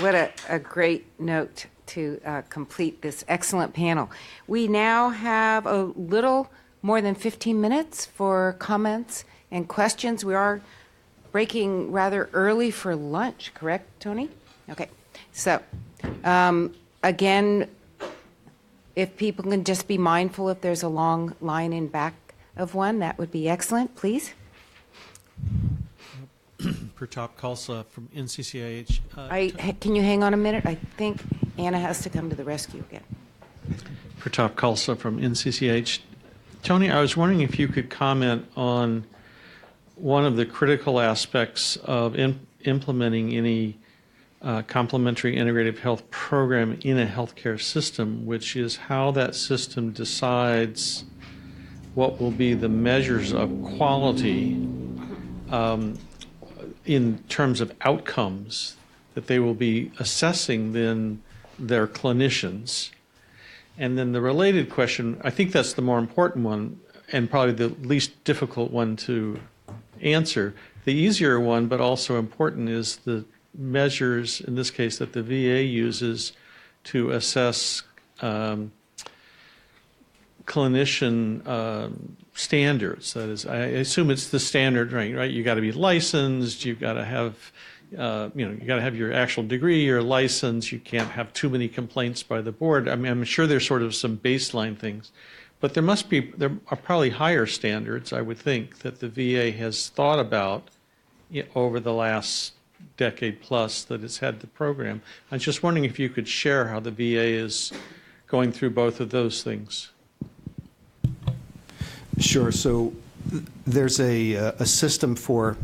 What a great note to complete this excellent panel. We now have a little more than 15 minutes for comments and questions. We are breaking rather early for lunch, correct, Tony? Okay. So, again, if people can just be mindful if there's a long line in back of one, that would be excellent, please. Pratap Khalsa from NCCIH. Can you hang on a minute? I think Anna has to come to the rescue again. Pratap Khalsa from NCCIH. Tony, I was wondering if you could comment on one of the critical aspects of implementing any complementary integrative health program in a healthcare system, which is how that system decides what will be the measures of quality in terms of outcomes that they will be assessing then their clinicians. And then the related question, I think that's the more important one and probably the least difficult one to answer. The easier one, but also important, is the measures, in this case, that the VA uses to assess clinician standards. That is, I assume it's the standard, right? You got to be licensed. You've got to have, you got to have your actual degree, your license. You can't have too many complaints by the board. I mean, I'm sure there's sort of some baseline things, but there are probably higher standards, I would think, that the VA has thought about over the last decade plus that it's had the program. I was just wondering if you could share how the VA is going through both of those things. Sure. So there's a system for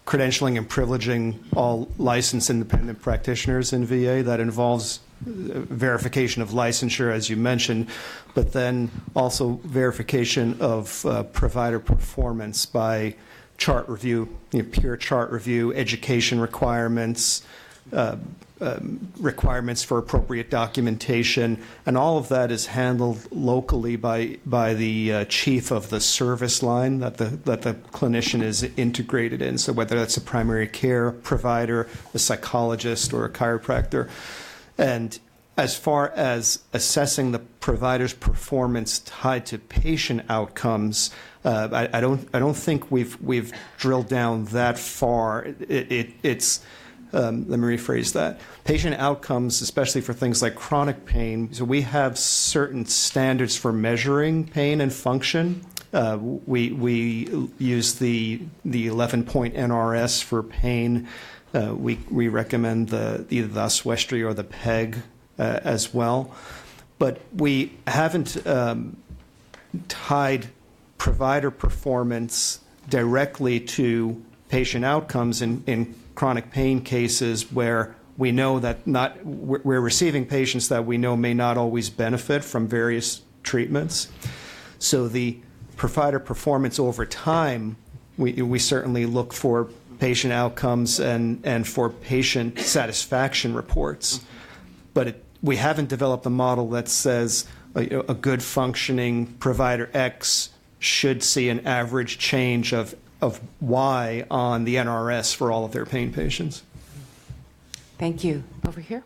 credentialing and privileging all licensed independent practitioners in VA that involves verification of licensure, as you mentioned, but then also verification of provider performance by chart review, peer chart review, education requirements, requirements for appropriate documentation, and all of that is handled locally by the chief of the service line that the clinician is integrated in. So whether that's a primary care provider, a psychologist, or a chiropractor. And as far as assessing the provider's performance tied to patient outcomes, I don't think we've drilled down that far. It's let me rephrase that. Patient outcomes, especially for things like chronic pain, so we have certain standards for measuring pain and function. We use the 11-point NRS for pain. We recommend either the Oswestry or the PEG as well. But we haven't tied provider performance directly to patient outcomes in chronic pain cases where we know that we're receiving patients that we know may not always benefit from various treatments. So the provider performance over time, we certainly look for patient outcomes and for patient satisfaction reports. But we haven't developed a model that says a good functioning provider X should see an average change of Y on the NRS for all of their pain patients. Thank you. Over here.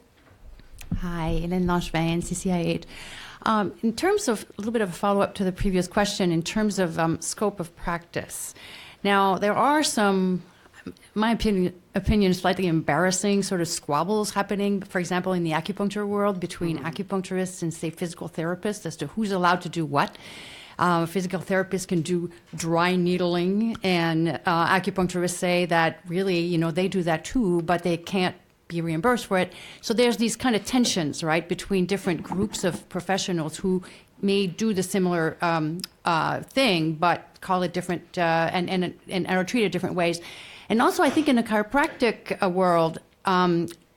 Hi, Hélène Langevin, CCIH. In terms of a little bit of a follow-up to the previous question, in terms of scope of practice. Now, there are some, my opinion, slightly embarrassing sort of squabbles happening, for example, in the acupuncture world between acupuncturists and, say, physical therapists as to who's allowed to do what. Physical therapists can do dry needling, and acupuncturists say that really, they do that too, but they can't be reimbursed for it. So there's these kind of tensions, right, between different groups of professionals who may do the similar thing, but call it different and are treated different ways. And also, I think in the chiropractic world,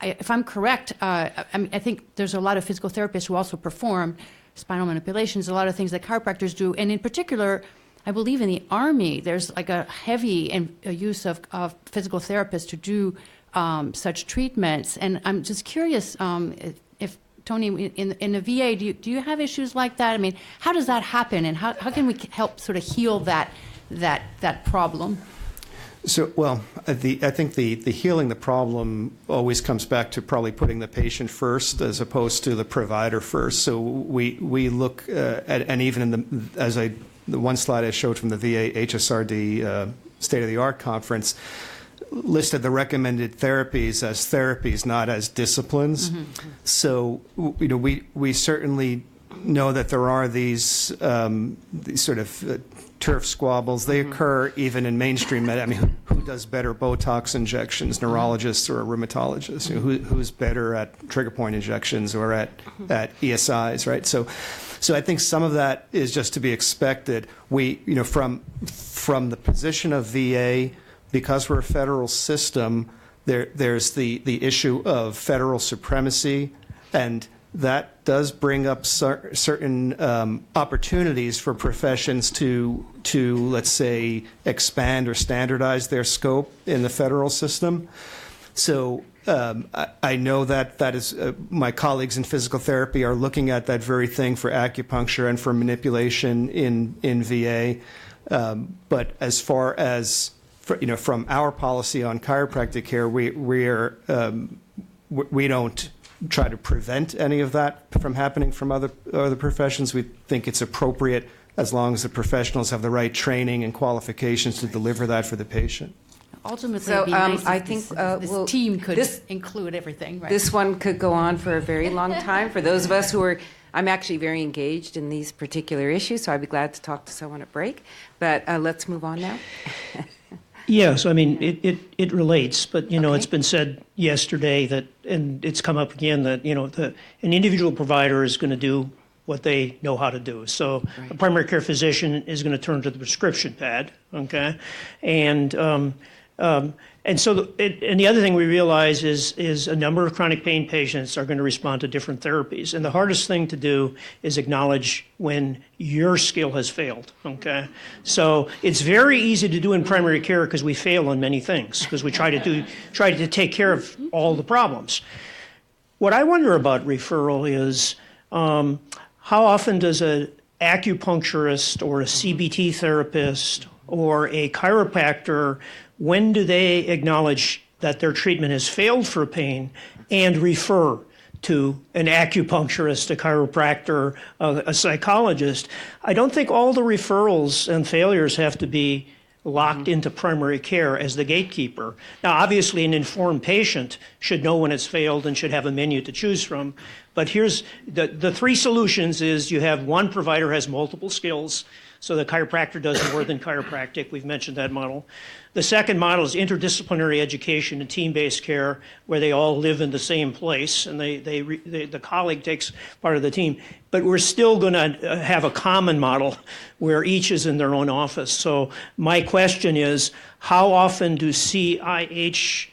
if I'm correct, I think there's a lot of physical therapists who also perform spinal manipulations, a lot of things that chiropractors do. And in particular, I believe in the Army, there's like a heavy use of physical therapists to do such treatments. And I'm just curious if, Tony, in the VA, do you have issues like that? I mean, how does that happen? And how can we help sort of heal that problem? So, well, I think the healing the problem always comes back to probably putting the patient first as opposed to the provider first. So we look at, and even in the one slide I showed from the VA HSRD State of the Art conference, listed the recommended therapies as therapies, not as disciplines. Mm-hmm. So, we certainly know that there are these sort of turf squabbles. They occur even in mainstream medicine. I mean, who does better Botox injections, neurologists or rheumatogists? Who's better at trigger point injections or at ESIs, right? So I think some of that is just to be expected. We, from the position of VA, because we're a federal system, there's the issue of federal supremacy, and that does bring up certain opportunities for professions to, let's say, expand or standardize their scope in the federal system. So I know that is my colleagues in physical therapy are looking at that very thing for acupuncture and for manipulation in VA. But as far as from our policy on chiropractic care, we don't try to prevent any of that from happening from other professions. We think it's appropriate as long as the professionals have the right training and qualifications to deliver that for the patient. Ultimately, So, it'd be nice I if think, this team could include everything, right? This one could go on for a very long time. For those of us who are, I'm actually very engaged in these particular issues, so I'd be glad to talk to someone at break. But let's move on now. Yes, I mean, it relates, but, Okay. It's been said yesterday that, and it's come up again, that, an individual provider is going to do what they know how to do. So a primary care physician is going to turn to the prescription pad, okay? And so, and the other thing we realize is a number of chronic pain patients are going to respond to different therapies. And the hardest thing to do is acknowledge when your skill has failed, okay? So it's very easy to do in primary care because we fail on many things, because we try to take care of all the problems. What I wonder about referral is how often does an acupuncturist or a CBT therapist or a chiropractor, when do they acknowledge that their treatment has failed for pain and refer to an acupuncturist, a chiropractor, a psychologist? I don't think all the referrals and failures have to be locked into primary care as the gatekeeper. Now, obviously, an informed patient should know when it's failed and should have a menu to choose from. But here's the three solutions is you have one provider has multiple skills. So the chiropractor does more than chiropractic. We've mentioned that model. The second model is interdisciplinary education and team-based care, where they all live in the same place, and the colleague takes part of the team. But we're still going to have a common model where each is in their own office. So my question is, how often do CIH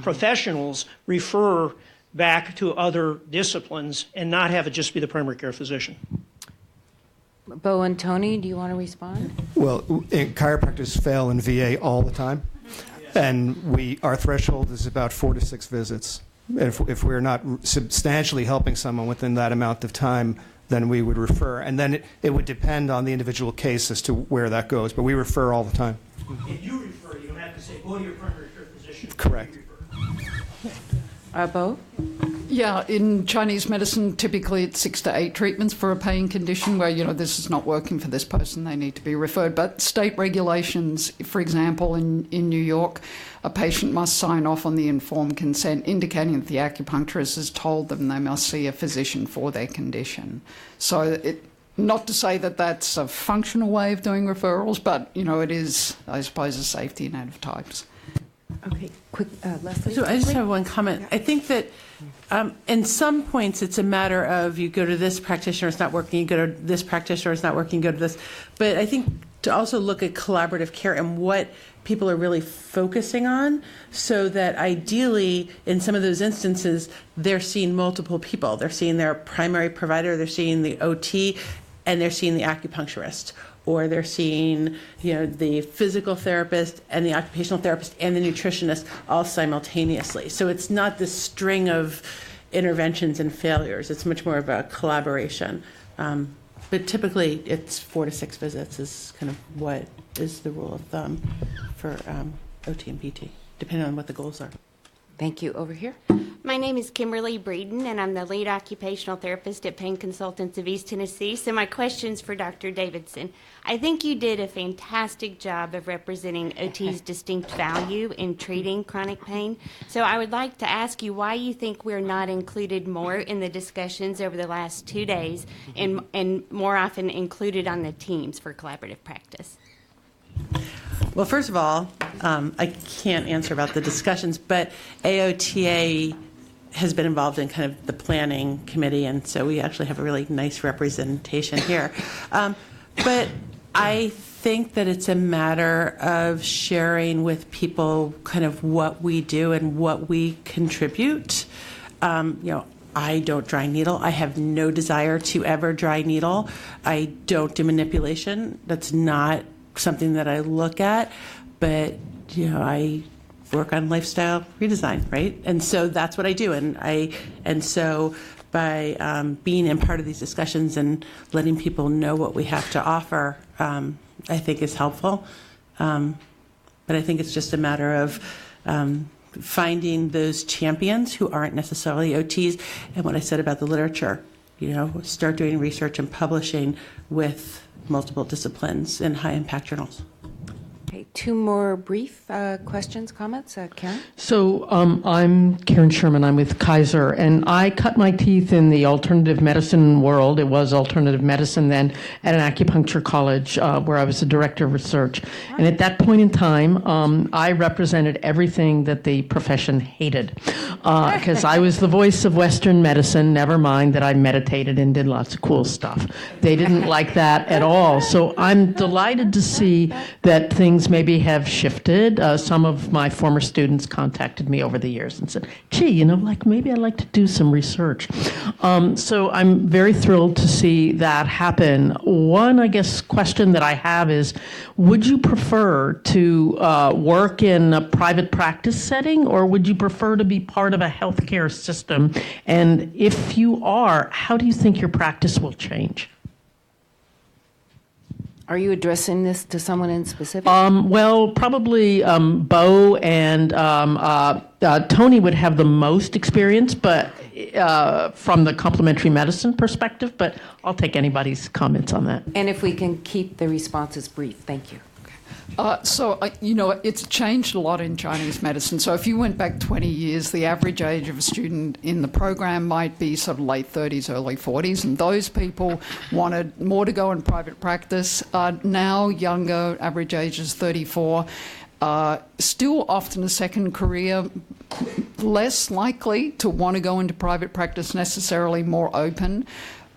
professionals refer back to other disciplines and not have it just be the primary care physician? Bo and Tony, do you want to respond? Well, chiropractors fail in VA all the time, and our threshold is about 4 to 6 visits. If we're not substantially helping someone within that amount of time, then we would refer. And then it would depend on the individual case as to where that goes, but we refer all the time. If you refer, you don't have to say, go to your primary care physician. Correct. Bo? Yeah, in Chinese medicine, typically it's 6 to 8 treatments for a pain condition where, this is not working for this person, they need to be referred. But state regulations, for example, in New York, a patient must sign off on the informed consent indicating that the acupuncturist has told them they must see a physician for their condition. So not to say that that's a functional way of doing referrals, but, it is, I suppose, a safety net of types. Okay, quick, Leslie? So I just have one comment. I think that in some points it's a matter of you go to this practitioner, it's not working, you go to this practitioner, it's not working, you go to this. But I think to also look at collaborative care and what people are really focusing on, so that ideally in some of those instances they're seeing multiple people. They're seeing their primary provider, they're seeing the OT, and they're seeing the acupuncturist. Or they're seeing, the physical therapist and the occupational therapist and the nutritionist all simultaneously. So it's not this string of interventions and failures. It's much more of a collaboration. But typically, it's 4 to 6 visits is kind of what is the rule of thumb for OT and PT, depending on what the goals are. Thank you. Over here. My name is Kimberly Breeden, and I'm the lead occupational therapist at Pain Consultants of East Tennessee. So my question's for Dr. Davidson. I think you did a fantastic job of representing OT's distinct value in treating chronic pain. So I would like to ask you why you think we're not included more in the discussions over the last 2 days and more often included on the teams for collaborative practice. Well, first of all, I can't answer about the discussions, but AOTA has been involved in kind of the planning committee, and so we actually have a really nice representation here. But I think that it's a matter of sharing with people kind of what we do and what we contribute. I don't dry needle. I have no desire to ever dry needle. I don't do manipulation. That's not something that I look at, but I work on lifestyle redesign, right? And so that's what I do, and so by being in part of these discussions and letting people know what we have to offer, I think is helpful. But I think it's just a matter of finding those champions who aren't necessarily OTs, and what I said about the literature. Start doing research and publishing with multiple disciplines in high-impact journals. Okay, 2 more brief questions, comments. Karen? So I'm Karen Sherman. I'm with Kaiser, and I cut my teeth in the alternative medicine world. It was alternative medicine then at an acupuncture college where I was the director of research. And at that point in time, I represented everything that the profession hated because I was the voice of Western medicine, never mind that I meditated and did lots of cool stuff. They didn't like that at all. So I'm delighted to see that things maybe have shifted. Some of my former students contacted me over the years and said, gee, maybe I'd like to do some research. So I'm very thrilled to see that happen. One, I guess, question that I have is, would you prefer to work in a private practice setting, or would you prefer to be part of a healthcare system? And if you are, how do you think your practice will change? Are you addressing this to someone in specific? Well, probably Bo and Tony would have the most experience, but from the complementary medicine perspective, but I'll take anybody's comments on that. And if we can keep the responses brief. Thank you. It's changed a lot in Chinese medicine. So if you went back 20 years, the average age of a student in the program might be sort of late 30s, early 40s, and those people wanted more to go in private practice. Now, younger, average age is 34. Still often a second career, less likely to want to go into private practice, necessarily more open.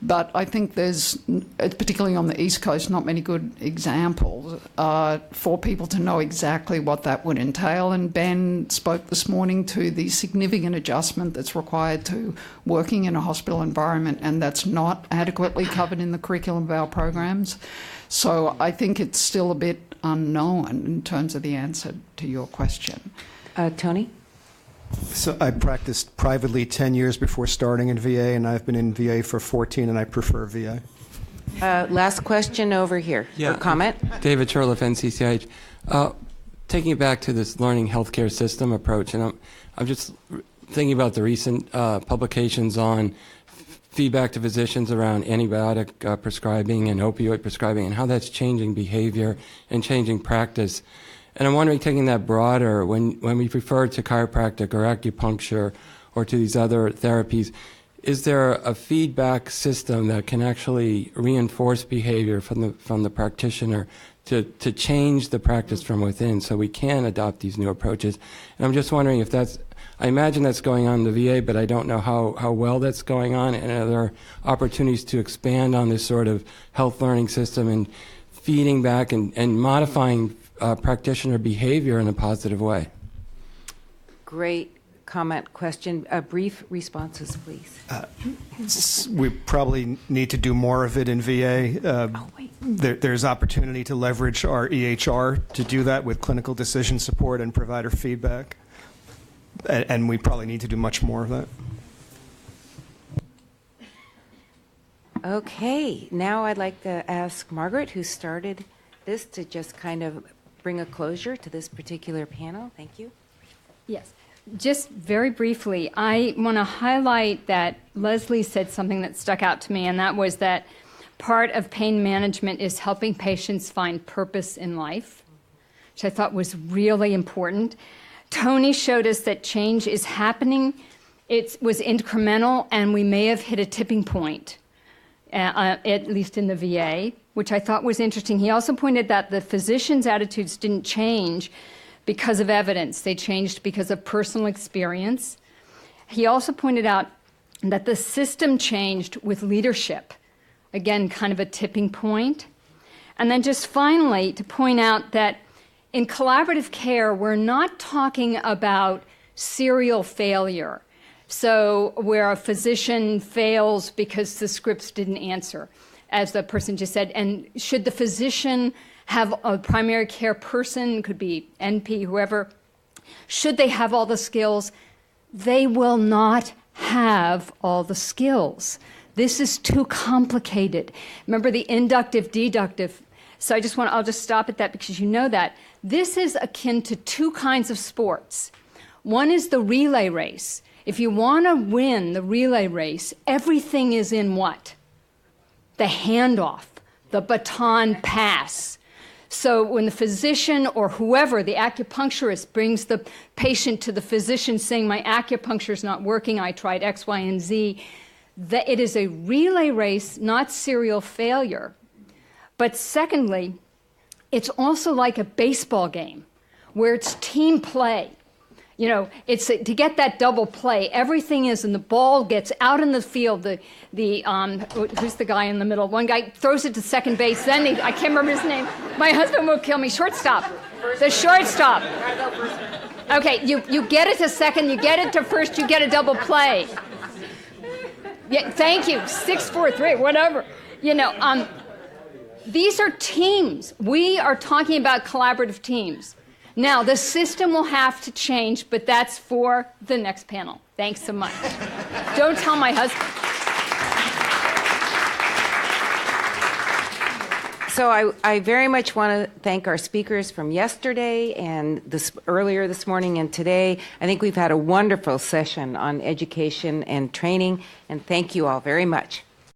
But I think there's, particularly on the East Coast, not many good examples for people to know exactly what that would entail. And Ben spoke this morning to the significant adjustment that's required to working in a hospital environment, and that's not adequately covered in the curriculum of our programs. So I think it's still a bit unknown in terms of the answer to your question. Tony? So I practiced privately 10 years before starting in VA, and I've been in VA for 14, and I prefer VA. Last question over here. Yeah. Or comment? David Sherliff, NCCIH. Taking it back to this learning healthcare system approach, and I'm just thinking about the recent publications on feedback to physicians around antibiotic prescribing and opioid prescribing and how that's changing behavior and changing practice. And I'm wondering, taking that broader, when we refer to chiropractic or acupuncture or to these other therapies, is there a feedback system that can actually reinforce behavior from the practitioner to change the practice from within so we can adopt these new approaches? And I'm just wondering if that's, I imagine that's going on in the VA, but I don't know how well that's going on, and are there opportunities to expand on this sort of health learning system and feeding back and modifying practitioner behavior in a positive way? Great comment, question. Brief responses, please. We probably need to do more of it in VA. There's opportunity to leverage our EHR to do that with clinical decision support and provider feedback. And we probably need to do much more of that. Okay, now I'd like to ask Margaret, who started this to just kind of bring a closure to this particular panel. Thank you. Yes. Just very briefly, I want to highlight that Leslie said something that stuck out to me, and that was that part of pain management is helping patients find purpose in life, which I thought was really important. Tony showed us that change is happening. It was incremental, and we may have hit a tipping point, at least in the VA, which I thought was interesting. He also pointed that the physicians' attitudes didn't change because of evidence. They changed because of personal experience. He also pointed out that the system changed with leadership. Again, kind of a tipping point. And then just finally, to point out that in collaborative care, we're not talking about serial failure. So where a physician fails because the scripts didn't answer, as the person just said. And should the physician have a primary care person, could be NP, whoever, should they have all the skills? They will not have all the skills. This is too complicated. Remember the inductive, deductive. So I'll just stop at that because you know that. This is akin to two kinds of sports. One is the relay race. If you want to win the relay race, everything is in what? The handoff, the baton pass. So when the physician or whoever, the acupuncturist, brings the patient to the physician saying, my acupuncture is not working, I tried X, Y, and Z, that it is a relay race, not serial failure. But secondly, it's also like a baseball game where it's team play. You know, it's to get that double play. Everything is, and the ball gets out in the field. Who's the guy in the middle? One guy throws it to second base. Then I can't remember his name. My husband will kill me. Shortstop. The shortstop. Okay, you get it to second. You get it to first. You get a double play. Yeah, thank you. 6, 4, 3, whatever. You know, these are teams. We are talking about collaborative teams. Now, the system will have to change, but that's for the next panel. Thanks so much. Don't tell my husband. So I very much want to thank our speakers from yesterday and earlier this morning and today. I think we've had a wonderful session on education and training, and thank you all very much.